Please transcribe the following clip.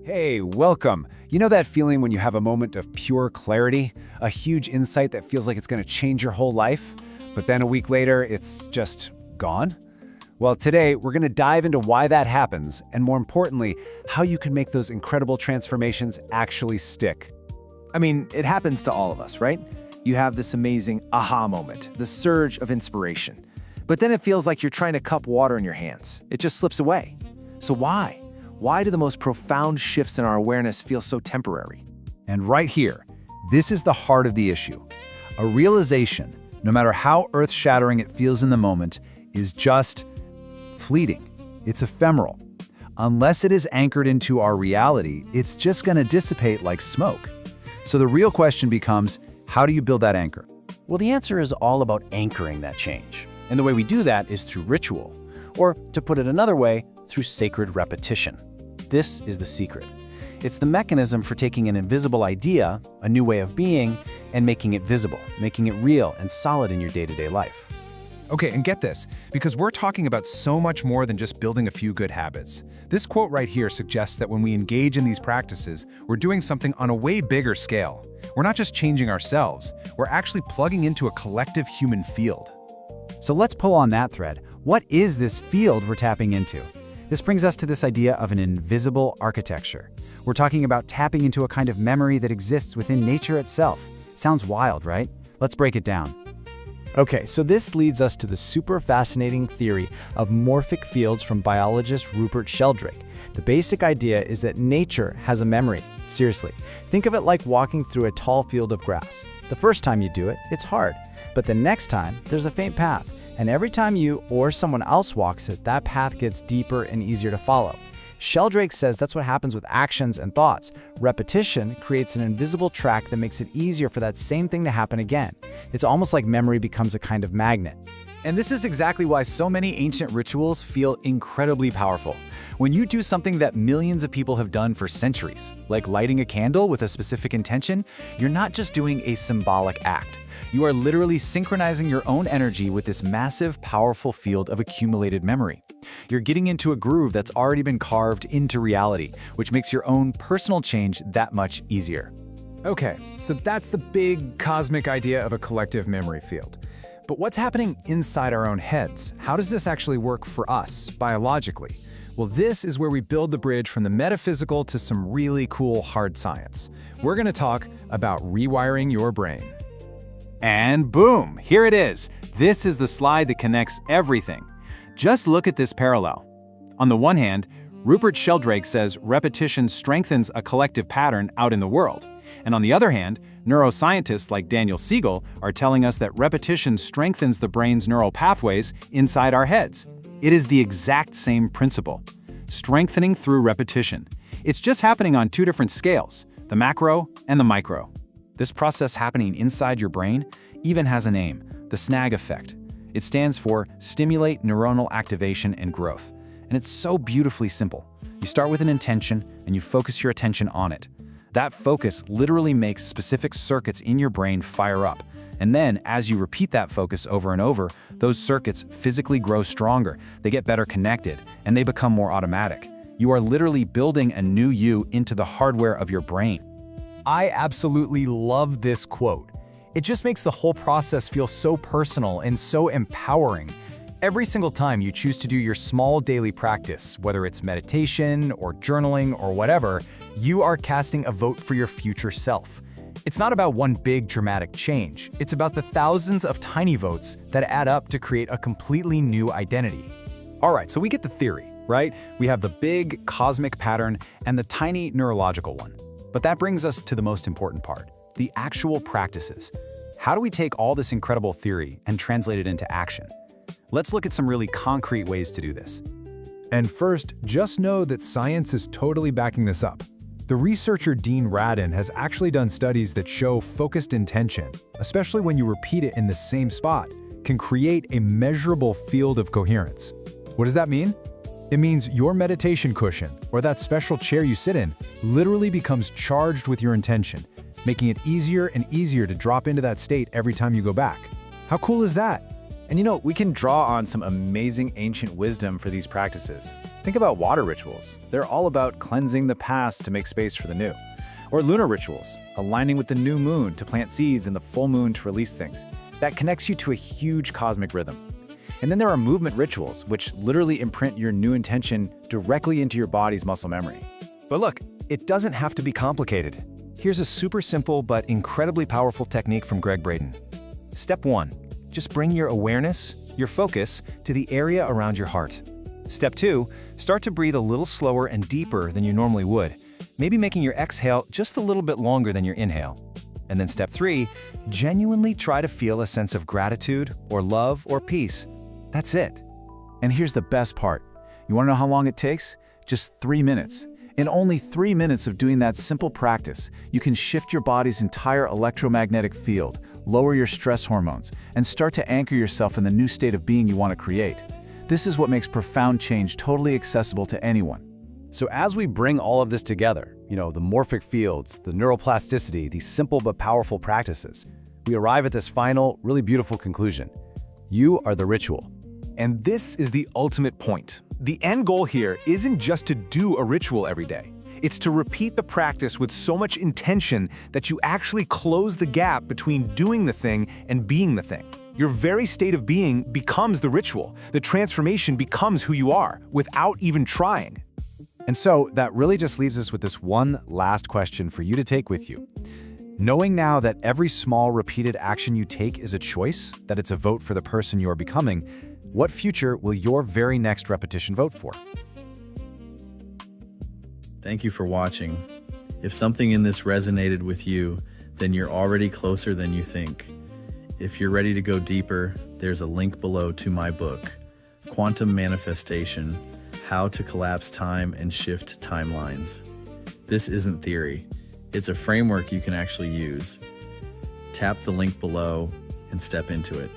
Hey, welcome. You know that feeling when you have a moment of pure clarity? A huge insight that feels like it's going to change your whole life? But then a week later, it's just gone? Well, today we're going to dive into why that happens, and more importantly, how you can make those incredible transformations actually stick. I mean, it happens to all of us, right? You have this amazing aha moment, the surge of inspiration. But then it feels like you're trying to cup water in your hands. It just slips away. So why? Why do the most profound shifts in our awareness feel so temporary? And right here, this is the heart of the issue. A realization, no matter how earth-shattering it feels in the moment, is just fleeting. It's ephemeral. Unless it is anchored into our reality, it's just going to dissipate like smoke. So the real question becomes, how do you build that anchor? Well, the answer is all about anchoring that change. And the way we do that is through ritual, or to put it another way, through sacred repetition. This is the secret. It's the mechanism for taking an invisible idea, a new way of being, and making it visible, making it real and solid in your day-to-day life. Okay, and get this, because we're talking about so much more than just building a few good habits. This quote right here suggests that when we engage in these practices, we're doing something on a way bigger scale. We're not just changing ourselves, we're actually plugging into a collective human field. So let's pull on that thread. What is this field we're tapping into? This brings us to this idea of an invisible architecture. We're talking about tapping into a kind of memory that exists within nature itself. Sounds wild, right? Let's break it down. Okay, so this leads us to the super fascinating theory of morphic fields from biologist Rupert Sheldrake. The basic idea is that nature has a memory. Seriously, think of it like walking through a tall field of grass. The first time you do it, it's hard. But the next time, there's a faint path. And every time you or someone else walks it, that path gets deeper and easier to follow. Sheldrake says that's what happens with actions and thoughts. Repetition creates an invisible track that makes it easier for that same thing to happen again. It's almost like memory becomes a kind of magnet. And this is exactly why so many ancient rituals feel incredibly powerful. When you do something that millions of people have done for centuries, like lighting a candle with a specific intention, you're not just doing a symbolic act. You are literally synchronizing your own energy with this massive, powerful field of accumulated memory. You're getting into a groove that's already been carved into reality, which makes your own personal change that much easier. Okay, so that's the big cosmic idea of a collective memory field. But what's happening inside our own heads? How does this actually work for us, biologically? Well, this is where we build the bridge from the metaphysical to some really cool hard science. We're going to talk about rewiring your brain. And boom, here it is. This is the slide that connects everything. Just look at this parallel. On the one hand, Rupert Sheldrake says repetition strengthens a collective pattern out in the world. And on the other hand, neuroscientists like Daniel Siegel are telling us that repetition strengthens the brain's neural pathways inside our heads. It is the exact same principle. Strengthening through repetition. It's just happening on two different scales, the macro and the micro. This process happening inside your brain even has a name, the SNAG Effect. It stands for Stimulate Neuronal Activation and Growth. And it's so beautifully simple. You start with an intention and you focus your attention on it. That focus literally makes specific circuits in your brain fire up. And then, as you repeat that focus over and over, those circuits physically grow stronger, they get better connected, and they become more automatic. You are literally building a new you into the hardware of your brain. I absolutely love this quote. It just makes the whole process feel so personal and so empowering. Every single time you choose to do your small daily practice, whether it's meditation or journaling or whatever, you are casting a vote for your future self. It's not about one big dramatic change. It's about the thousands of tiny votes that add up to create a completely new identity. All right, so we get the theory, right? We have the big cosmic pattern and the tiny neurological one. But that brings us to the most important part, the actual practices. How do we take all this incredible theory and translate it into action? Let's look at some really concrete ways to do this. And first, just know that science is totally backing this up. The researcher Dean Radin has actually done studies that show focused intention, especially when you repeat it in the same spot, can create a measurable field of coherence. What does that mean? It means your meditation cushion, or that special chair you sit in, literally becomes charged with your intention, making it easier and easier to drop into that state every time you go back. How cool is that? And we can draw on some amazing ancient wisdom for these practices. Think about water rituals. They're all about cleansing the past to make space for the new. Or lunar rituals, aligning with the new moon to plant seeds and the full moon to release things. That connects you to a huge cosmic rhythm. And then there are movement rituals, which literally imprint your new intention directly into your body's muscle memory. But look, it doesn't have to be complicated. Here's a super simple but incredibly powerful technique from Greg Braden. Step 1. Just bring your awareness, your focus, to the area around your heart. Step 2. Start to breathe a little slower and deeper than you normally would, maybe making your exhale just a little bit longer than your inhale. And then step 3. Genuinely try to feel a sense of gratitude or love or peace. That's it. And here's the best part. You want to know how long it takes? Just 3 minutes. In only 3 minutes of doing that simple practice, you can shift your body's entire electromagnetic field, lower your stress hormones, and start to anchor yourself in the new state of being you want to create. This is what makes profound change totally accessible to anyone. So as we bring all of this together, the morphic fields, the neuroplasticity, these simple but powerful practices, we arrive at this final, really beautiful conclusion. You are the ritual. And this is the ultimate point. The end goal here isn't just to do a ritual every day. It's to repeat the practice with so much intention that you actually close the gap between doing the thing and being the thing. Your very state of being becomes the ritual. The transformation becomes who you are without even trying. And so that really just leaves us with this one last question for you to take with you. Knowing now that every small repeated action you take is a choice, that it's a vote for the person you are becoming, what future will your very next repetition vote for? Thank you for watching. If something in this resonated with you, then you're already closer than you think. If you're ready to go deeper, there's a link below to my book, Quantum Manifestation: How to Collapse Time and Shift Timelines. This isn't theory. It's a framework you can actually use. Tap the link below and step into it.